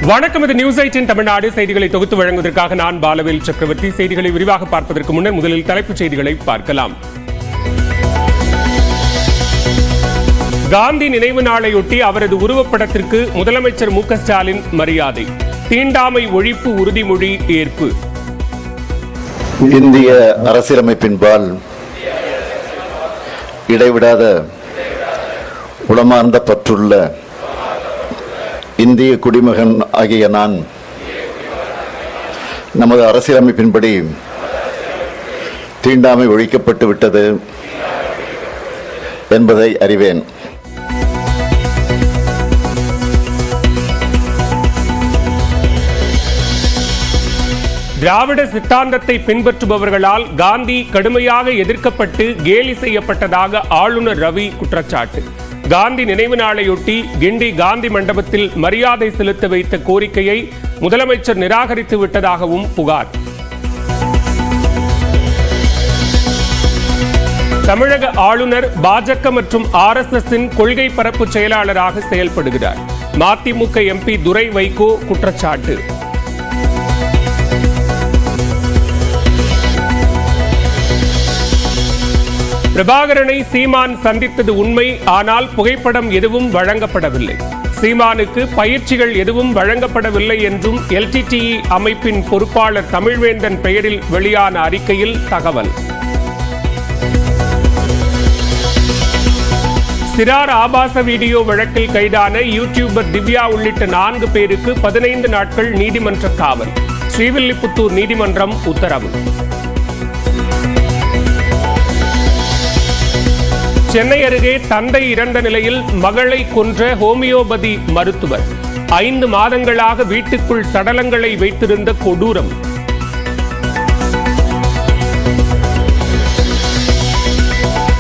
வணக்கம். இது நியூஸ் 18 தமிழ்நாடு செய்திகளை தொகுத்து வழங்குவதற்காக நான் பாலவேல் சக்கரவர்த்தி. செய்திகளை விரிவாக பார்ப்பதற்கு முன்னர் முதலில் தலைப்புச் செய்திகளை பார்க்கலாம். காந்தி நினைவு நாளையொட்டி அவரது உருவப்படத்திற்கு முதலமைச்சர் மு.க. ஸ்டாலின் மரியாதை. தீண்டாமை ஒழிப்பு உறுதிமொழி ஏற்பு. இந்திய அரசியலமைப்பின்பால் இடைவிடாத உளமார்ந்த பற்றுள்ள இந்திய குடிமகன் ஆகிய நான் நமது அரசியலமைப்பின்படி தீண்டாமை ஒழிக்கப்பட்டு விட்டது என்பதை அறிவேன். திராவிட சித்தாந்தத்தை பின்பற்றுபவர்களால் காந்தி கடுமையாக எதிர்க்கப்பட்டு கேலி செய்யப்பட்டதாக ஆளுநர் ரவி குற்றச்சாட்டு. காந்தி நினைவு நாளையொட்டி கிண்டி காந்தி மண்டபத்தில் மரியாதை செலுத்த வைத்த கோரிக்கையை முதலமைச்சர் நிராகரித்து விட்டதாகவும் புகார். தமிழக ஆளுநர் பாஜக மற்றும் RSSின் கொள்கை பரப்பு செயலாளராக செயல்படுகிறார். மதிமுக MP துரை வைகோ குற்றச்சாட்டு. பிரபாகரனை சீமான் சந்தித்தது உண்மை, ஆனால் புகைப்படம் எதுவும் வழங்கப்படவில்லை. சீமானுக்கு பயிற்சிகள் எதுவும் வழங்கப்படவில்லை என்றும் LTTE அமைப்பின் பொறுப்பாளர் தமிழ்வேந்தன் பெயரில் வெளியான அறிக்கையில் தகவல். சிறார் ஆபாச வீடியோ வழக்கில் கைதான யூடியூபர் திவ்யா உள்ளிட்ட 4 பேருக்கு 15 நாட்கள் நீதிமன்ற காவல். ஸ்ரீவில்லிபுத்தூர் நீதிமன்றம் உத்தரவு. சென்னை அருகே தந்தை இறந்த நிலையில் மகளை கொன்ற ஹோமியோபதி மருத்துவர். 5 மாதங்களாக வீட்டுக்குள் சடலங்களை வைத்திருந்த கொடூரம்.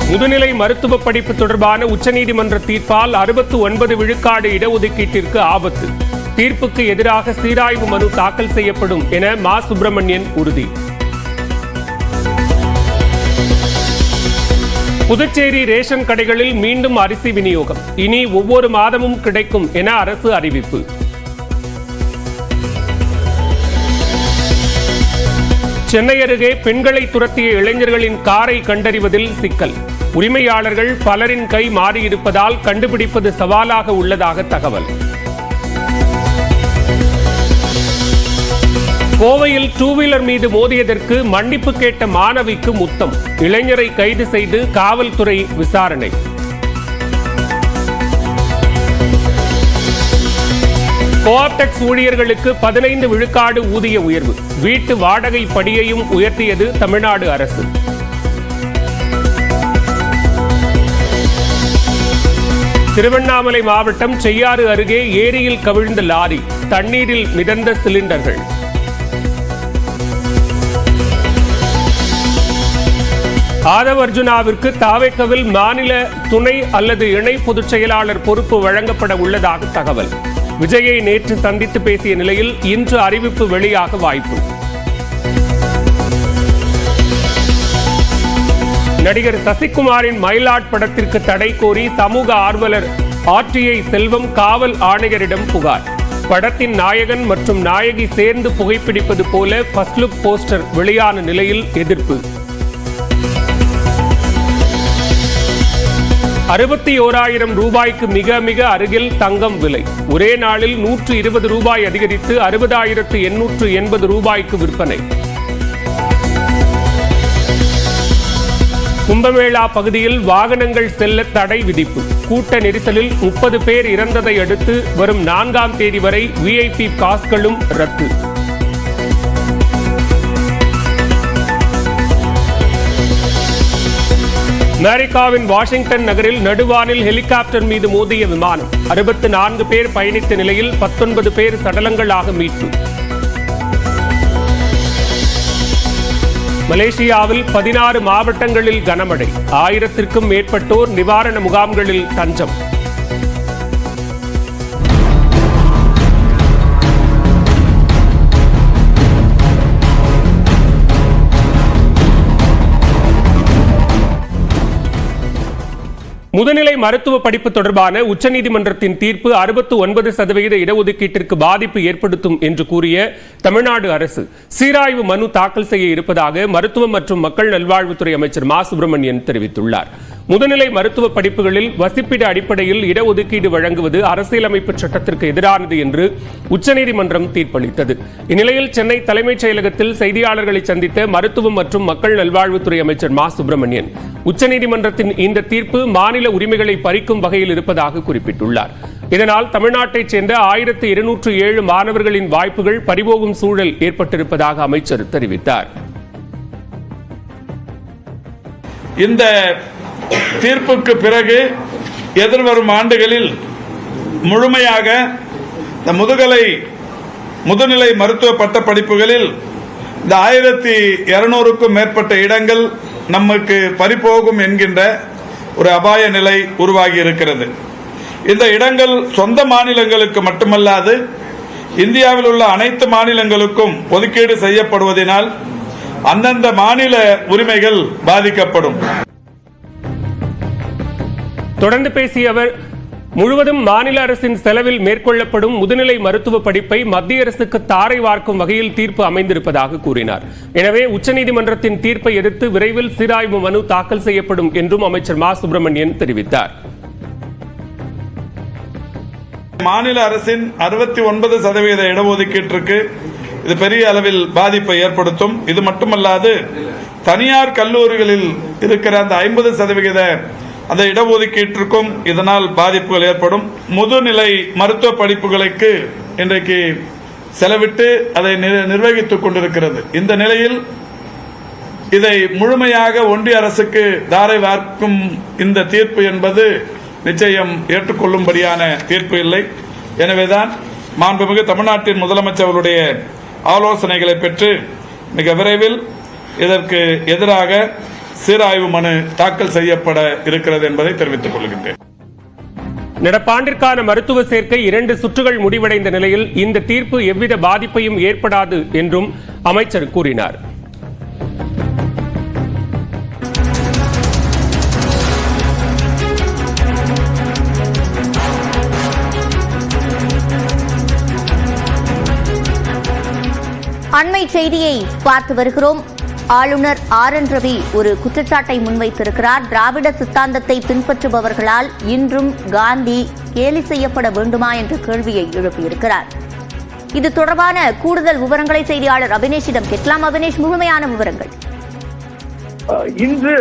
முதுநிலை மருத்துவ படிப்பு தொடர்பான உச்சநீதிமன்ற தீர்ப்பால் 69 விழுக்காடு இடஒதுக்கீட்டிற்கு ஆபத்து. தீர்ப்புக்கு எதிராக சீராய்வு மனு தாக்கல் செய்யப்படும் என மா. சுப்பிரமணியன் உறுதி. புதுச்சேரி ரேஷன் கடைகளில் மீண்டும் அரிசி விநியோகம். இனி ஒவ்வொரு மாதமும் கிடைக்கும் என அரசு அறிவிப்பு. சென்னை அருகே பெண்களை துரத்திய இளைஞர்களின் காரை கண்டறிவதில் சிக்கல். உரிமையாளர்கள் பலரின் கை மாறியிருப்பதால் கண்டுபிடிப்பது சவாலாக உள்ளதாக தகவல். கோவையில் 2 வீலர் மீது மோதியதற்கு மன்னிப்பு கேட்ட மாணவிக்கு முத்தம். இளைஞரை கைது செய்து காவல்துறை விசாரணை. கோஆப்டெக்ஸ் ஊழியர்களுக்கு 15 விழுக்காடு ஊதிய உயர்வு. வீட்டு வாடகை படியையும் உயர்த்தியது தமிழ்நாடு அரசு. திருவண்ணாமலை மாவட்டம் செய்யாறு அருகே ஏரியில் கவிழ்ந்த லாரி. தண்ணீரில் மிதந்த சிலிண்டர்கள். ஆதவ் அர்ஜுனாவிற்கு தாவேகவில் மாநில துணை அல்லது இணை பொதுச் செயலாளர் பொறுப்பு வழங்கப்பட உள்ளதாக தகவல். விஜயை நேற்று சந்தித்து பேசிய நிலையில் இன்று அறிவிப்பு வெளியாக வாய்ப்பு. நடிகர் சசிகுமாரின் மயிலாட் படத்திற்கு தடை கோரி சமூக ஆர்வலர் RTI செல்வம் காவல் ஆணையரிடம் புகார். படத்தின் நாயகன் மற்றும் நாயகி சேர்ந்து புகைப்பிடிப்பது போல ஃபர்ஸ்ட் லுக் போஸ்டர் வெளியான நிலையில் எதிர்ப்பு. 61,000 ரூபாய்க்கு மிக மிக அருகில் தங்கம் விலை. ஒரே நாளில் 120 ரூபாய் அதிகரித்து 60,880 ரூபாய்க்கு விற்பனை. கும்பமேளா பகுதியில் வாகனங்கள் செல்ல தடை விதிப்பு. கூட்ட நெரிசலில் 30 பேர் இறந்ததை அடுத்து வரும் 4ஆம் தேதி வரை VIP பாஸ்களும் ரத்து. அமெரிக்காவின் வாஷிங்டன் நகரில் நடுவானில் ஹெலிகாப்டர் மீது மோதிய விமானம். 64 பேர் பயணித்த நிலையில் 19 பேர் சடலங்களாக மீட்பு. மலேசியாவில் 16 மாவட்டங்களில் கனமழை. 1000க்கும் மேற்பட்டோர் நிவாரண முகாம்களில் தஞ்சம். முதுநிலை மருத்துவ படிப்பு தொடர்பான உச்சநீதிமன்றத்தின் தீர்ப்பு 69% இடஒதுக்கீட்டிற்கு பாதிப்பு ஏற்படுத்தும் என்று கூறிய தமிழ்நாடு அரசு சீராய்வு மனு தாக்கல் செய்ய இருப்பதாக மருத்துவம் மற்றும் மக்கள் நல்வாழ்வுத்துறை அமைச்சர் மா சுப்பிரமணியன் தெரிவித்துள்ளார். முதுநிலை மருத்துவ படிப்புகளில் வசிப்பிட அடிப்படையில் இடஒதுக்கீடு வழங்குவது அரசியலமைப்பு சட்டத்திற்கு எதிரானது என்று உச்சநீதிமன்றம் தீர்ப்பளித்தது. இந்நிலையில் சென்னை தலைமைச் செயலகத்தில் செய்தியாளர்களை சந்தித்த மருத்துவம் மற்றும் மக்கள் நல்வாழ்வுத்துறை அமைச்சர் மா சுப்பிரமணியன் உச்சநீதிமன்றத்தின் இந்த தீர்ப்பு மாநில உரிமைகளை பறிக்கும் வகையில் இருப்பதாக குறிப்பிட்டுள்ளார். இதனால் தமிழ்நாட்டைச் சேர்ந்த 1207 மாணவர்களின் வாய்ப்புகள் பறிபோகும் சூழல் ஏற்பட்டிருப்பதாக அமைச்சர் தெரிவித்தார். இந்த தீர்ப்புக்கு பிறகு எதிர்வரும் ஆண்டுகளில் முழுமையாக இந்த முதுநிலை மருத்துவ பட்ட படிப்புகளில் இந்த 1200க்கும் மேற்பட்ட இடங்கள் நமக்கு பறிபோகும் என்கின்ற ஒரு அபாய நிலை உருவாகி இருக்கிறது. இந்த இடங்கள் சொந்த மாநிலங்களுக்கு மட்டுமல்லாது இந்தியாவில் உள்ள அனைத்து மாநிலங்களுக்கும் ஒதுக்கீடு செய்யப்படுவதனால் அந்தந்த மாநில உரிமைகள் பாதிக்கப்படும். தொடர்ந்து பேசிய அவர், முழுவதும் மாநில அரசின் செலவில் மேற்கொள்ளப்படும் முதுநிலை மருத்துவ படிப்பை மத்திய அரசுக்கு தாரை வார்க்கும் வகையில் தீர்ப்பு அமைந்திருப்பதாக கூறினார். எனவே உச்சநீதிமன்றத்தின் தீர்ப்பை எதிர்த்து விரைவில் சீராய்வு மனு தாக்கல் செய்யப்படும் என்றும் அமைச்சர் மா சுப்பிரமணியன் தெரிவித்தார். மாநில அரசின் 69% இடஒதுக்கீட்டிற்கு இது பெரிய அளவில் பாதிப்பை ஏற்படுத்தும். இது மட்டுமல்லாது தனியார் கல்லூரிகளில் இருக்கிற அந்த 50% அந்த இடஒதுக்கீட்டிற்கும் இதனால் பாதிப்புகள் ஏற்படும். முதுநிலை மருத்துவ படிப்புகளுக்கு இன்றைக்கு செலவிட்டு அதை நிர்வகித்துக் கொண்டிருக்கிறது. இந்த நிலையில் இதை முழுமையாக ஒன்றிய அரசுக்கு தாரை வார்க்கும் இந்த தீர்ப்பு என்பது நிச்சயம் ஏற்றுக்கொள்ளும்படியான தீர்ப்பு இல்லை. எனவேதான் மாண்புமிகு தமிழ்நாட்டின் முதலமைச்சர் அவருடைய ஆலோசனைகளை பெற்று மிக விரைவில் இதற்கு எதிராக சீராய்வு மனு தாக்கல் செய்யப்பட இருக்கிறது என்பதை தெரிவித்துக் கொள்கின்றேன். நடப்பாண்டிற்கான மருத்துவ சேர்க்கை 2 சுற்றுகள் முடிவடைந்த நிலையில் இந்த தீர்ப்பு எவ்வித பாதிப்பையும் ஏற்படாது என்றும் அமைச்சர் கூறினார். அண்மை செய்தியை பார்த்து வருகிறோம். ஆளுநர் RN ரவி ஒரு குற்றச்சாட்டை முன்வைத்திருக்கிறார். திராவிட சித்தாந்தத்தை பின்பற்றுபவர்களால் இன்றும் காந்தி கேலி செய்யப்பட வேண்டுமா என்ற கேள்வியை எழுப்பியிருக்கிறார். இது தொடர்பான கூடுதல் விவரங்களை செய்தியாளர் அபினேஷிடம் கேட்கலாம். அபினேஷ், முழுமையான விவரங்கள். இன்று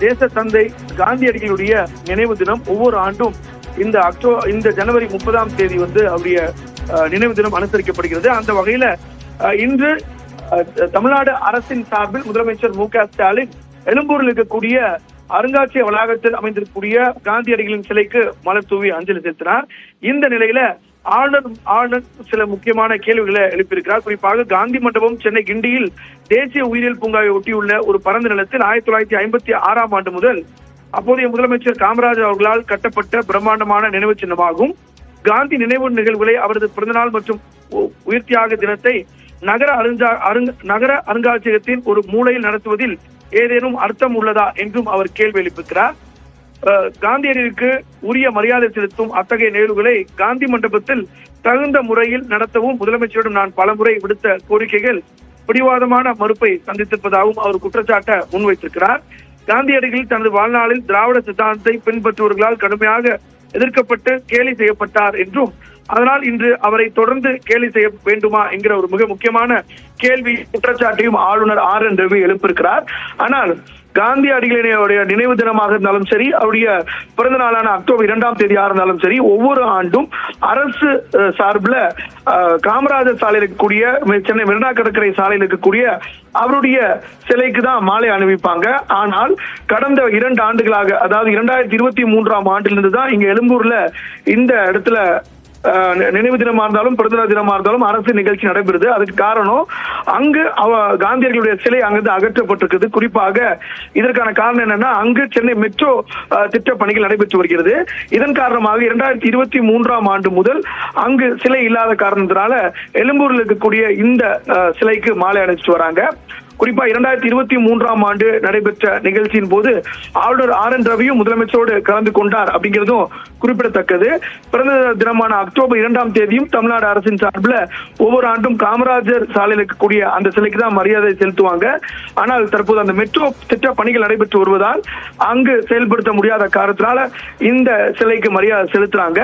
தேச தந்தை காந்தியடிகளுடைய நினைவு தினம். ஒவ்வொரு ஆண்டும் இந்த ஜனவரி 30ஆம் தேதி அவருடைய நினைவு தினம் அனுசரிக்கப்படுகிறது. அந்த வகையில இன்று தமிழ்நாடு அரசின் சார்பில் முதலமைச்சர் மு.க. ஸ்டாலின் எழும்பூரில் இருக்கக்கூடிய அருங்காட்சியக வளாகத்தில் அமைந்திருக்கக்கூடிய காந்தியடிகளின் சிலைக்கு மலர் தூவி அஞ்சலி செலுத்தினார். இந்த நிலையில ஆளுநர் சில முக்கியமான கேள்விகளை எழுப்பியிருக்கிறார். குறிப்பாக காந்தி மண்டபம் சென்னை கிண்டியில் தேசிய உயிரியல் பூங்காவை ஒட்டியுள்ள ஒரு பரந்த நிலத்தில் 1956ஆம் ஆண்டு முதல் அப்போதைய முதலமைச்சர் காமராஜர் அவர்களால் கட்டப்பட்ட பிரம்மாண்டமான நினைவு சின்னமாகும். காந்தி நினைவு நிகழ்வுகளை அவரது பிறந்தநாள் மற்றும் உயிர்த்தியாக தினத்தை நகர அருங்காட்சியகத்தின் ஒரு மூலையில் நடத்துவதில் ஏதேனும் அர்த்தம் உள்ளதா என்றும் அவர் கேள்வி எழுப்பியிருக்கிறார். காந்தியடிகளுக்கு உரிய மரியாதை செலுத்தும் அத்தகைய நிகழ்வுகளை காந்தி மண்டபத்தில் தகுந்த முறையில் நடத்தவும் முதலமைச்சரிடம் நான் பலமுறை விடுத்த கோரிக்கைகள் பிடிவாதமான மறுப்பை சந்தித்திருப்பதாகவும் அவர் குற்றச்சாட்டை முன்வைத்திருக்கிறார். காந்தியடிகள் தனது வாழ்நாளில் திராவிட சித்தாந்தத்தை பின்பற்றுவர்களால் கடுமையாக எதிர்க்கப்பட்டு கேலி செய்யப்பட்டார் என்றும் அதனால் இன்று அவரை தொடர்ந்து கேலி செய்ய வேண்டுமா என்கிற ஒரு மிக முக்கியமான கேள்வி குற்றச்சாட்டையும் ஆளுநர் RN ரவி எழுப்பியிருக்கிறார். ஆனால் காந்தியடிகளுடைய நினைவு தினமாக இருந்தாலும் சரி, அவருடைய பிறந்த நாளான அக்டோபர் 2ஆம் தேதியாக இருந்தாலும் சரி, ஒவ்வொரு ஆண்டும் அரசு சார்பில் காமராஜர் சாலையில் இருக்கக்கூடிய சென்னை மெரினா கடற்கரை சாலையில் இருக்கக்கூடிய அவருடைய சிலைக்கு தான் மாலை அணிவிப்பாங்க. ஆனால் கடந்த 2 ஆண்டுகளாக, அதாவது 2023ஆம் ஆண்டிலிருந்து தான் இங்க எழும்பூர்ல இந்த இடத்துல நினைவு தினமா இருந்தாலும் பிறந்த தினமா இருந்தாலும் அரசு நிகழ்ச்சி நடைபெறுது. அதுக்கு காரணம் அங்கு காந்தியடிகளுடைய சிலை அங்கிருந்து அகற்றப்பட்டிருக்கிறது. குறிப்பாக இதற்கான காரணம் என்னன்னா, அங்கு சென்னை மெட்ரோ திட்ட பணிகள் நடைபெற்று வருகிறது. இதன் காரணமாக 2023ஆம் ஆண்டு முதல் அங்கு சிலை இல்லாத காரணத்தினால எழும்பூரில் இருக்கக்கூடிய இந்த சிலைக்கு மாலை அணிச்சிட்டு வராங்க. குறிப்பா 2023ஆம் ஆண்டு நடைபெற்ற நிகழ்ச்சியின் போது ஆளுநர் RN ரவியும் முதலமைச்சரோடு கலந்து கொண்டார் அப்படிங்கிறதும் குறிப்பிடத்தக்கது. பிறந்த தினமான அக்டோபர் 2ஆம் தேதியும் தமிழ்நாடு அரசின் சார்பில் ஒவ்வொரு ஆண்டும் காமராஜர் சாலையில் இருக்கக்கூடிய அந்த சிலைக்கு தான் மரியாதை செலுத்துவாங்க. ஆனால் தற்போது அந்த மெட்ரோ திட்ட பணிகள் நடைபெற்று வருவதால் அங்கு செயல்படுத்த முடியாத காரணத்தினால இந்த சிலைக்கு மரியாதை செலுத்துறாங்க.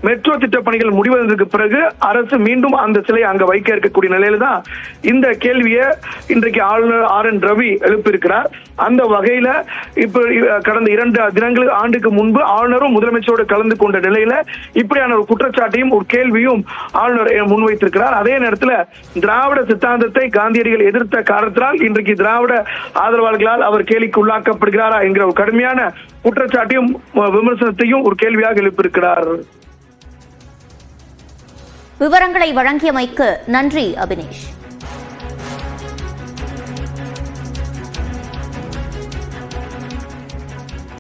மெட்ரோ திட்ட பணிகள் முடிவதற்கு பிறகு அரசு மீண்டும் அந்த சிலை அங்க வைக்க இருக்கக்கூடிய நிலையில தான் இந்த கேள்வியை இன்றைக்கு ஆளுநர் RN ரவி எழுப்பியிருக்கிறார். அந்த வகையில இப்ப கடந்த 2 ஆண்டுக்கு முன்பு ஆளுநரும் முதலமைச்சரோடு கலந்து கொண்ட நிலையில இப்படியான ஒரு குற்றச்சாட்டையும் ஒரு கேள்வியும் ஆளுநர் முன்வைத்திருக்கிறார். அதே நேரத்தில் திராவிட சித்தாந்தத்தை காந்தியடிகள் எதிர்த்த காரணத்தினால் இன்றைக்கு திராவிட ஆதரவாளர்களால் அவர் கேலிக்கு உள்ளாக்கப்படுகிறாரா என்கிற ஒரு கடுமையான குற்றச்சாட்டையும் விமர்சனத்தையும் ஒரு கேள்வியாக எழுப்பியிருக்கிறார். விவரங்களை வழங்கியமைக்கு நன்றி அபினேஷ்.